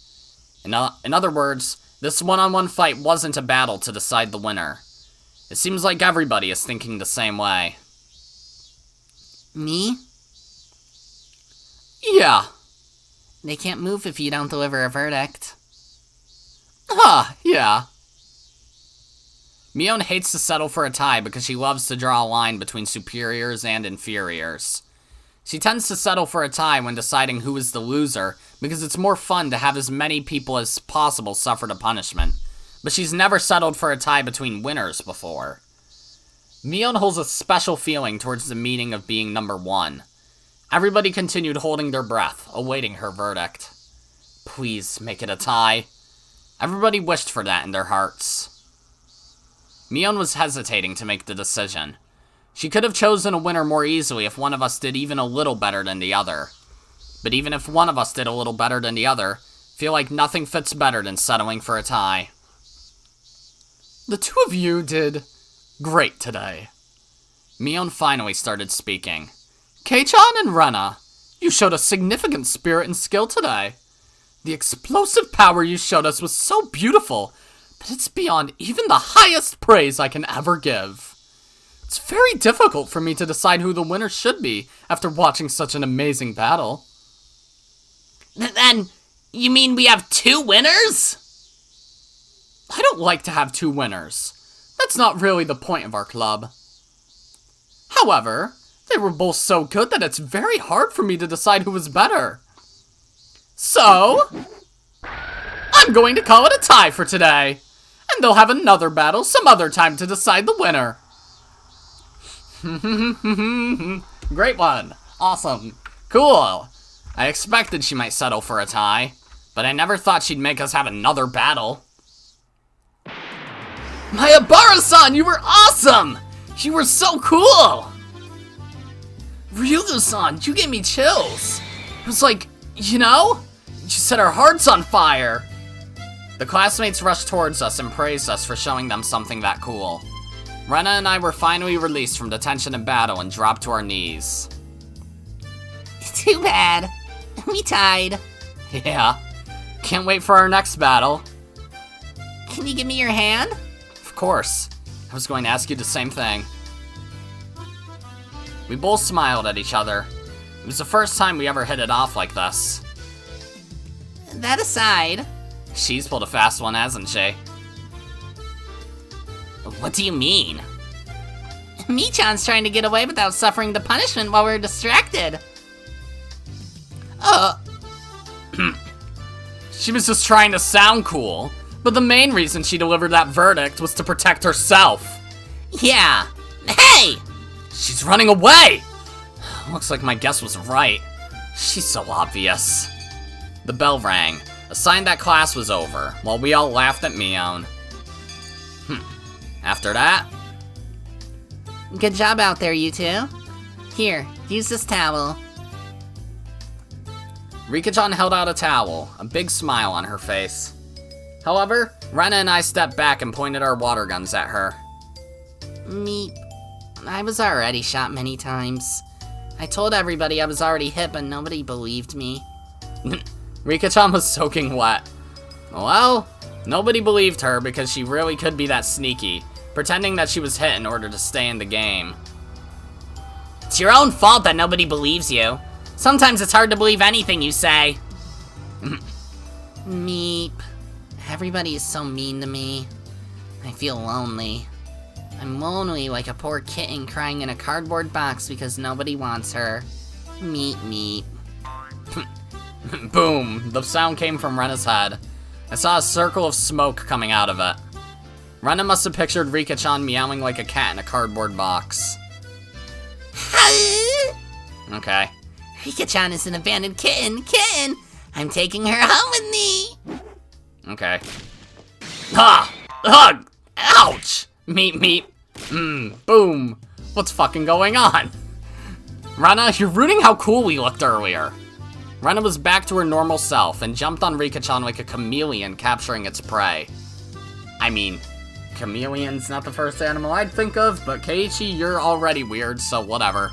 In other words, this one-on-one fight wasn't a battle to decide the winner. It seems like everybody is thinking the same way. Me? Yeah. They can't move if you don't deliver a verdict. Yeah. Mion hates to settle for a tie because she loves to draw a line between superiors and inferiors. She tends to settle for a tie when deciding who is the loser because it's more fun to have as many people as possible suffer the punishment. But she's never settled for a tie between winners before. Mion holds a special feeling towards the meaning of being number one. Everybody continued holding their breath, awaiting her verdict. Please make it a tie. Everybody wished for that in their hearts. Mion was hesitating to make the decision. She could have chosen a winner more easily if one of us did even a little better than the other. But even if one of us did a little better than the other, I feel like nothing fits better than settling for a tie. The two of you did great today. Mion finally started speaking. Kei-chan and Rena, you showed a significant spirit and skill today. The explosive power you showed us was so beautiful, but it's beyond even the highest praise I can ever give. It's very difficult for me to decide who the winner should be after watching such an amazing battle. Then, you mean we have 2 winners? I don't like to have 2 winners. That's not really the point of our club. However, they were both so good that it's very hard for me to decide who was better. So, I'm going to call it a tie for today, and they'll have another battle some other time to decide the winner. Great one. Awesome. Cool. I expected she might settle for a tie, but I never thought she'd make us have another battle. Mayabara-san, you were awesome! You were so cool! Ryugu-san, you gave me chills. It was like, you know? You set our hearts on fire. The classmates rushed towards us and praised us for showing them something that cool. Rena and I were finally released from detention and battle and dropped to our knees. Too bad. We tied. Yeah. Can't wait for our next battle. Can you give me your hand? Of course. I was going to ask you the same thing. We both smiled at each other. It was the first time we ever hit it off like this. That aside... She's pulled a fast one, hasn't she? What do you mean? Michan's trying to get away without suffering the punishment while we're distracted. She was just trying to sound cool, but the main reason she delivered that verdict was to protect herself. Yeah. Hey! She's running away! Looks like my guess was right. She's so obvious. The bell rang, a sign that class was over, while we all laughed at Mion. After that... Good job out there, you two. Here, use this towel. Rika-chan held out a towel, a big smile on her face. However, Rena and I stepped back and pointed our water guns at her. Meep. I was already shot many times. I told everybody I was already hit, but nobody believed me. Rika-chan was soaking wet. Well, nobody believed her because she really could be that sneaky, pretending that she was hit in order to stay in the game. It's your own fault that nobody believes you. Sometimes it's hard to believe anything you say. Meep. Everybody is so mean to me. I feel lonely. I'm lonely like a poor kitten crying in a cardboard box because nobody wants her. Meep meep. Boom! The sound came from Rena's head. I saw a circle of smoke coming out of it. Rena must have pictured Rika-chan meowing like a cat in a cardboard box. Okay. Rika-chan is an abandoned kitten. Kitten! I'm taking her home with me! Okay. Ah! Ugh! Ouch! Meep meep. Boom. What's fucking going on? Rena, you're ruining how cool we looked earlier. Rena was back to her normal self and jumped on Rika-chan like a chameleon capturing its prey. I mean, chameleon's not the first animal I'd think of, but Keiichi, you're already weird, so whatever.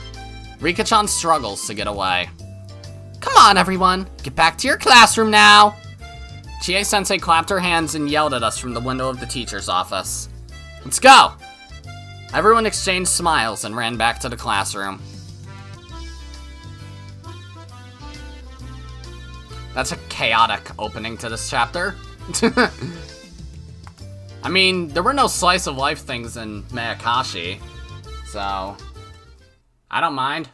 Rika-chan struggles to get away. Come on, everyone. Get back to your classroom now. Chie-sensei clapped her hands and yelled at us from the window of the teacher's office. Let's go. Everyone exchanged smiles and ran back to the classroom. That's a chaotic opening to this chapter. I mean, there were no slice of life things in Mayakashi, so I don't mind.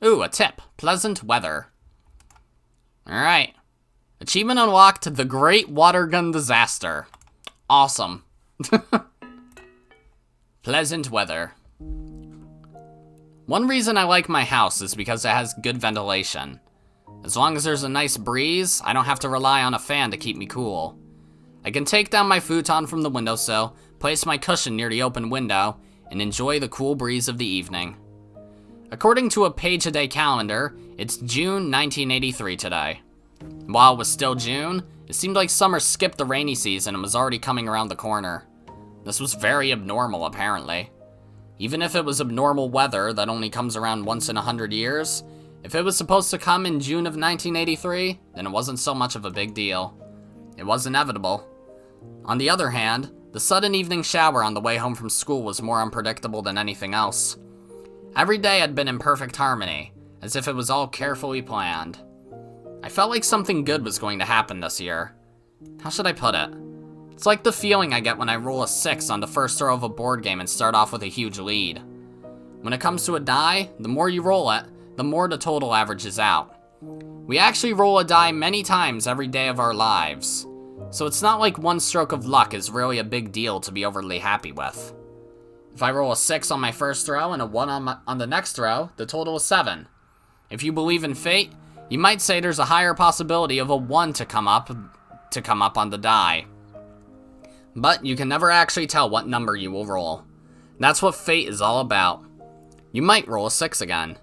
Ooh, a tip. Pleasant weather. Alright. Achievement unlocked, the Great Water Gun Disaster. Awesome. Pleasant weather. One reason I like my house is because it has good ventilation. As long as there's a nice breeze, I don't have to rely on a fan to keep me cool. I can take down my futon from the windowsill, place my cushion near the open window, and enjoy the cool breeze of the evening. According to a page-a-day calendar, it's June 1983 today. While it was still June, it seemed like summer skipped the rainy season and was already coming around the corner. This was very abnormal, apparently. Even if it was abnormal weather that only comes around once in 100 years, if it was supposed to come in June of 1983, then it wasn't so much of a big deal. It was inevitable. On the other hand, the sudden evening shower on the way home from school was more unpredictable than anything else. Every day had been in perfect harmony, as if it was all carefully planned. I felt like something good was going to happen this year. How should I put it? It's like the feeling I get when I roll a 6 on the first throw of a board game and start off with a huge lead. When it comes to a die, the more you roll it, the more the total averages out. We actually roll a die many times every day of our lives, so it's not like one stroke of luck is really a big deal to be overly happy with. If I roll a 6 on my first throw and a 1 on the next throw, the total is 7. If you believe in fate, you might say there's a higher possibility of a 1 to come up on the die. But you can never actually tell what number you will roll. That's what fate is all about. You might roll a 6 again.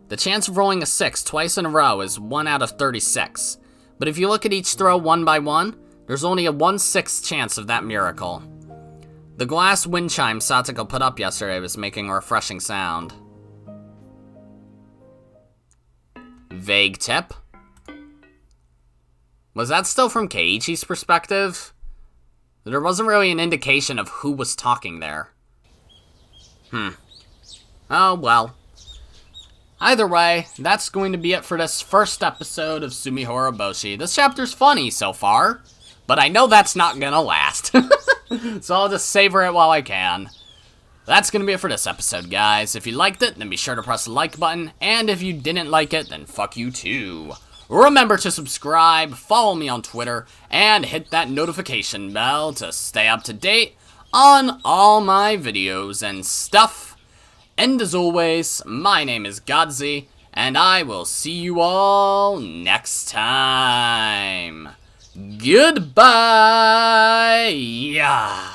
The chance of rolling a 6 twice in a row is 1 out of 36. But if you look at each throw one by one, there's only a 1/6 chance of that miracle. The glass wind chime Satsuko put up yesterday was making a refreshing sound. Vague tip? Was that still from Keiichi's perspective? There wasn't really an indication of who was talking there. Oh well. Either way, that's going to be it for this first episode of Tsumihoroboshi. This chapter's funny so far, but I know that's not gonna last. So I'll just savor it while I can. That's gonna be it for this episode, guys. If you liked it, then be sure to press the like button, and if you didn't like it, then fuck you too. Remember to subscribe, follow me on Twitter, and hit that notification bell to stay up to date on all my videos and stuff. And as always, my name is Godzi, and I will see you all next time. Goodbye! Yeah.